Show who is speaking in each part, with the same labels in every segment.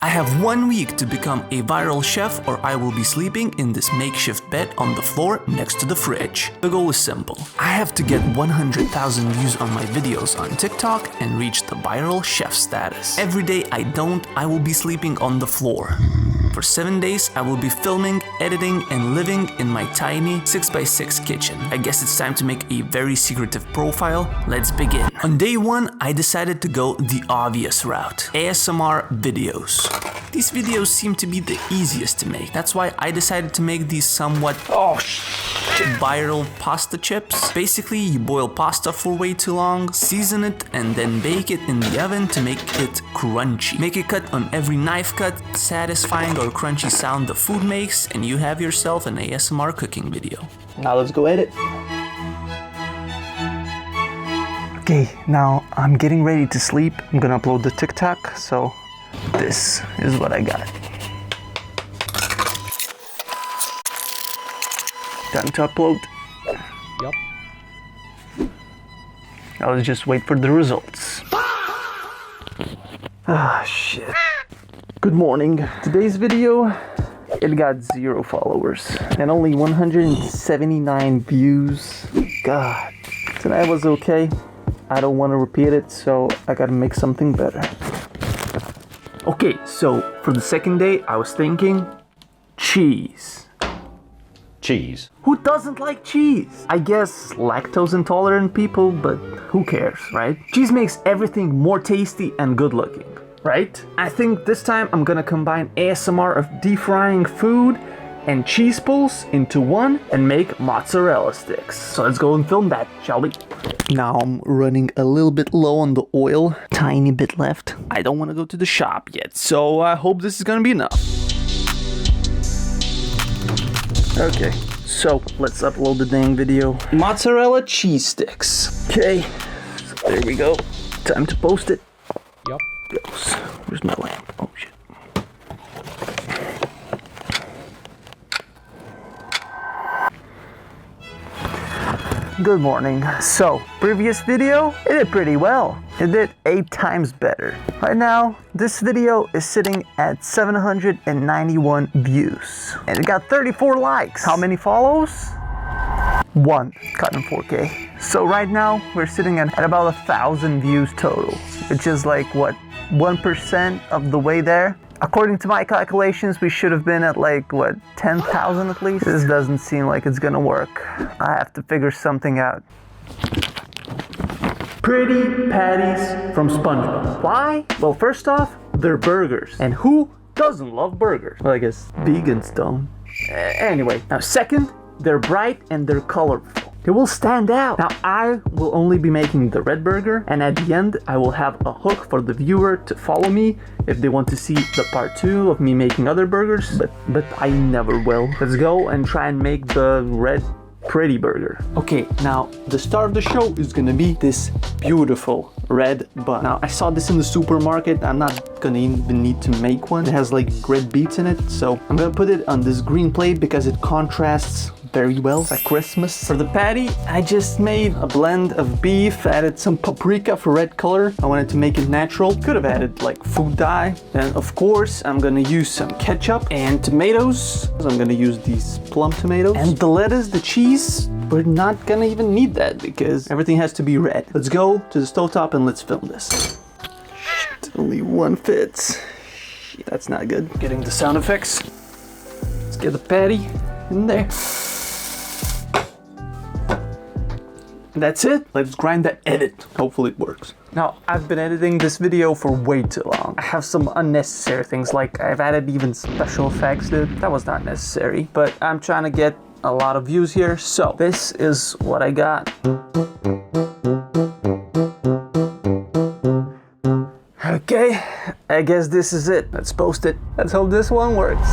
Speaker 1: I have 1 week to become a viral chef or I will be sleeping in this makeshift bed on the floor next to the fridge. The goal is simple. I have to get 100,000 views on my videos on TikTok and reach the viral chef status. Every day I will be sleeping on the floor. For 7 days, I will be filming, editing, and living in my tiny 6x6 kitchen. I guess it's time to make a very secretive profile. Let's begin. On day 1, I decided to go the obvious route. ASMR videos. These videos seem to be the easiest to make. That's why I decided to make these somewhat viral pasta chips. Basically, you boil pasta for way too long, season it, and then bake it in the oven to make it crunchy. Make a cut on every knife cut, satisfying or crunchy sound the food makes, and you have yourself an ASMR cooking video. Now let's go edit. Okay, now I'm getting ready to sleep. I'm gonna upload the TikTok, so this is what I got. Time to upload.
Speaker 2: Yep.
Speaker 1: Now let's just wait for the results. Ah, shit. Good morning. Today's video, it got 0 followers and only 179 views. God, tonight was okay. I don't want to repeat it, so I gotta make something better. Okay, so for the second day, I was thinking cheese.
Speaker 2: Cheese.
Speaker 1: Who doesn't like cheese? I guess lactose intolerant people, but who cares, right? Cheese makes everything more tasty and good looking, right? I think this time I'm gonna combine ASMR of deep frying food and cheese pulls into one and make mozzarella sticks. So let's go and film that, shall we? Now I'm running a little bit low on the oil, tiny bit left. I don't want to go to the shop yet, so I hope this is gonna be enough. Okay, so let's upload the dang video. Mozzarella cheese sticks. Okay, so there we go. Time to post it.
Speaker 2: Yep.
Speaker 1: Goes. Where's my lamp? Oh shit. Good morning. So, previous video, it did pretty well. It did 8 times better. Right now, this video is sitting at 791 views. And it got 34 likes. How many follows? 1. Cut in 4K. So right now, we're sitting at about 1,000 views total. Which is like, what, 1% of the way there? According to my calculations, we should have been at like, what, 10,000 at least? This doesn't seem like it's gonna work. I have to figure something out. Pretty patties from SpongeBob. Why? Well, first off, they're burgers. And who doesn't love burgers? Well, I guess vegans don't. Anyway, now second, they're bright and they're colorful. They will stand out. Now I will only be making the red burger, and at the end I will have a hook for the viewer to follow me if they want to see the part 2 of me making other burgers, but I never will. Let's go and try and make the red pretty burger. Okay, now the star of the show is gonna be this beautiful red bun. Now I saw this in the supermarket. I'm not gonna even need to make one. It has like red beets in it, so I'm gonna put it on this green plate because it contrasts very well. It's like Christmas. For the patty, I just made a blend of beef, added some paprika for red color. I wanted to make it natural. Could have added like food dye. And of course, I'm gonna use some ketchup and tomatoes. I'm gonna use these plum tomatoes. And the lettuce, the cheese, we're not gonna even need that because everything has to be red. Let's go to the stovetop and let's film this. Shit, only one fits. Shit, that's not good. Getting the sound effects. Let's get the patty in there. That's it. Let's grind that edit. Hopefully it works. Now, I've been editing this video for way too long. I have some unnecessary things, like I've added even special effects, dude. That was not necessary, but I'm trying to get a lot of views here, so this is what I got. Okay, I guess this is it. Let's post it. Let's hope this one works.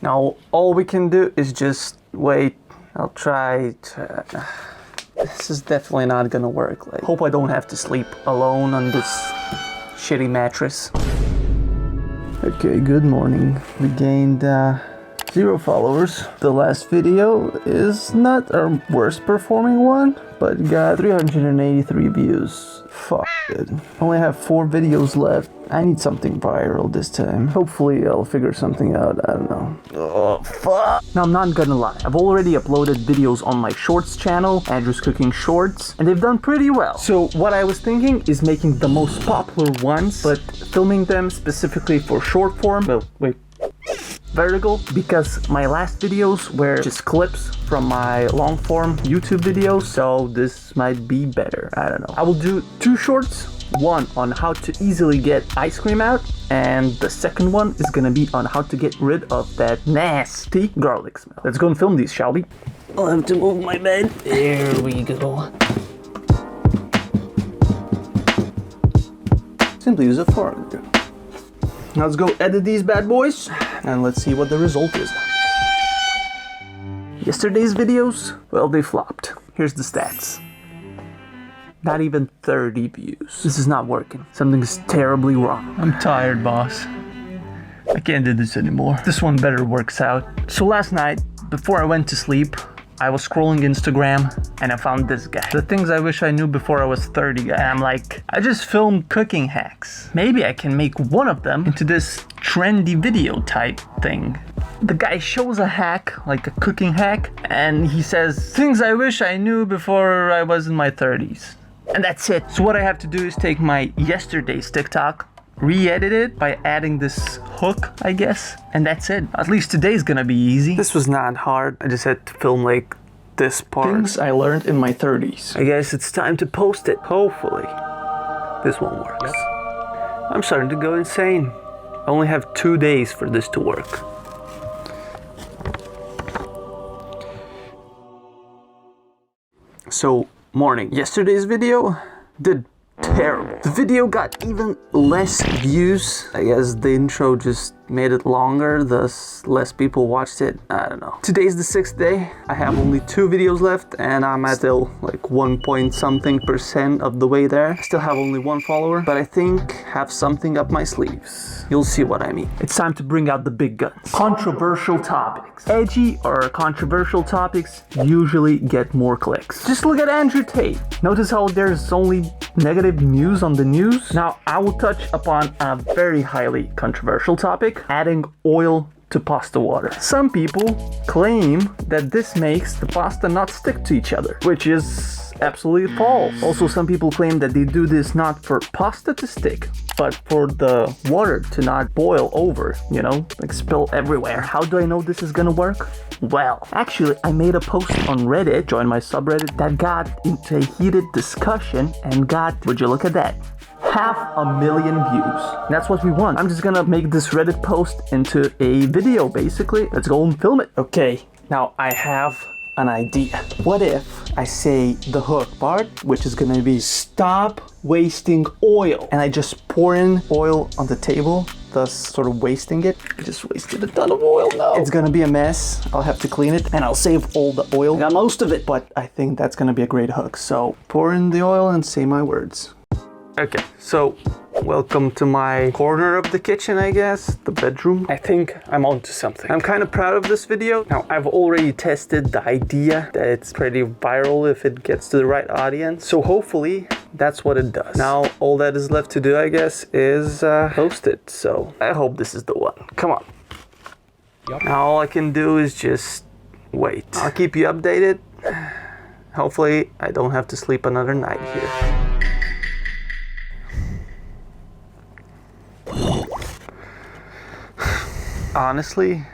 Speaker 1: Now, all we can do is just wait. I'll try to... This is definitely not gonna work. Like, hope I don't have to sleep alone on this shitty mattress. Okay, good morning. We gained 0 followers. The last video is not our worst performing one, but got 383 views. Fuck it. Only have 4 videos left. I need something viral this time. Hopefully I'll figure something out, I don't know. Oh, fuck. Now I'm not gonna lie, I've already uploaded videos on my shorts channel, Andrew's Cooking Shorts, and they've done pretty well. So what I was thinking is making the most popular ones, but filming them specifically for short form. Oh, wait. Vertical, because my last videos were just clips from my long form YouTube videos, so this might be better. I don't know. I will do 2 shorts, one on how to easily get ice cream out, and the second one is gonna be on how to get rid of that nasty garlic smell. Let's go and film these, shall we? I'll have to move my bed. There we go. Simply use a fork. Now let's go edit these bad boys, and let's see what the result is. Yesterday's videos, well, they flopped. Here's the stats. Not even 30 views. This is not working. Something is terribly wrong. I'm tired, boss. I can't do this anymore. This one better works out. So last night, before I went to sleep, I was scrolling Instagram and I found this guy. The things I wish I knew before I was 30. And I'm like, I just filmed cooking hacks. Maybe I can make one of them into this trendy video type thing. The guy shows a hack, like a cooking hack, and he says, things I wish I knew before I was in my 30s. And that's it. So what I have to do is take my yesterday's TikTok, re-edit it by adding this hook, I guess, and that's it. At least today's gonna be easy. This was not hard. I just had to film like this part. Things I learned in my 30s. I guess it's time to post it. Hopefully this one works. Yep. I'm starting to go insane. I only have 2 days for this to work. So, morning. Yesterday's video did terrible. The video got even less views. I guess the intro just made it longer, thus less people watched it. I don't know. Today's the 6th day. I have only 2 videos left and I'm at still like 1 point something% of the way there. I still have only 1 follower, but I think have something up my sleeves. You'll see what I mean. It's time to bring out the big guns. Controversial topics. Edgy or controversial topics usually get more clicks. Just look at Andrew Tate. Notice how there's only negative news on the news? Now, I will touch upon a very highly controversial topic, adding oil to pasta water. Some people claim that this makes the pasta not stick to each other, which is absolutely false. Also, some people claim that they do this not for pasta to stick, but for the water to not boil over, you know, like spill everywhere. How do I know this is gonna work? Well, actually, I made a post on Reddit, join my subreddit, that got into a heated discussion and got, would you look at that, 500,000 views. That's what we want. I'm just gonna make this Reddit post into a video, basically. Let's go and film it. Okay, now I have an idea. What if I say the hook part, which is gonna be stop wasting oil, and I just pour in oil on the table, thus sort of wasting it. I just wasted a ton of oil now. It's gonna be a mess. I'll have to clean it and I'll save all the oil. I got most of it, but I think that's gonna be a great hook. So pour in the oil and say my words. Okay, so welcome to my corner of the kitchen, I guess, the bedroom. I think I'm onto something. I'm kind of proud of this video. Now, I've already tested the idea that it's pretty viral if it gets to the right audience. So hopefully that's what it does. Now, all that is left to do, I guess, is post it. So I hope this is the one. Come on. Yep. Now all I can do is just wait. I'll keep you updated. Hopefully I don't have to sleep another night here. Honestly,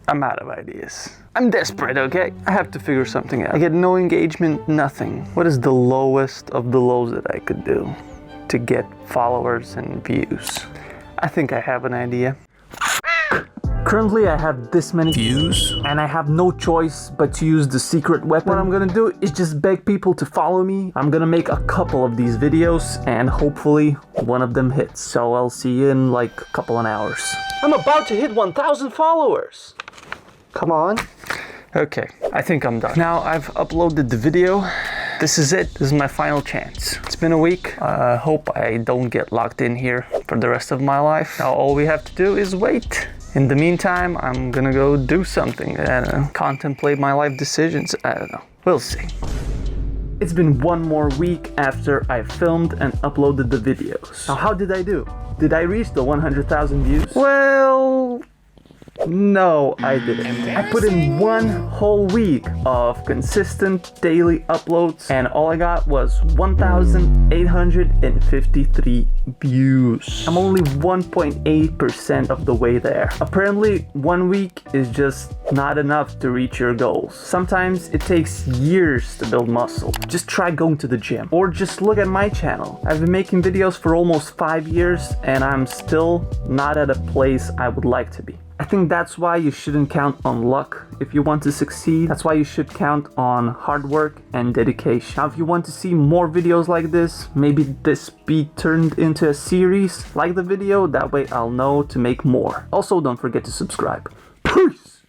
Speaker 1: I'm out of ideas. I'm desperate, okay? I have to figure something out. I get no engagement, nothing. What is the lowest of the lows that I could do to get followers and views? I think I have an idea. Currently, I have this many views, and I have no choice but to use the secret weapon. What I'm gonna do is just beg people to follow me. I'm gonna make a couple of these videos, and hopefully one of them hits. So I'll see you in like a couple of hours. I'm about to hit 1,000 followers. Come on. Okay, I think I'm done. Now I've uploaded the video. This is it. This is my final chance. It's been a week. Hope I don't get locked in here for the rest of my life. Now all we have to do is wait In the meantime, I'm gonna go do something and contemplate my life decisions. I don't know. We'll see. It's been one more week after I filmed and uploaded the videos. Now, how did I do? Did I reach the 100,000 views? Well, no, I didn't. I put in one whole week of consistent daily uploads and all I got was 1,853 views. I'm only 1.8% of the way there. Apparently, 1 week is just not enough to reach your goals. Sometimes it takes years to build muscle. Just try going to the gym or just look at my channel. I've been making videos for almost 5 years and I'm still not at a place I would like to be. I think that's why you shouldn't count on luck if you want to succeed. That's why you should count on hard work and dedication. Now, if you want to see more videos like this, maybe this be turned into a series, like the video, that way I'll know to make more. Also, don't forget to subscribe. Peace!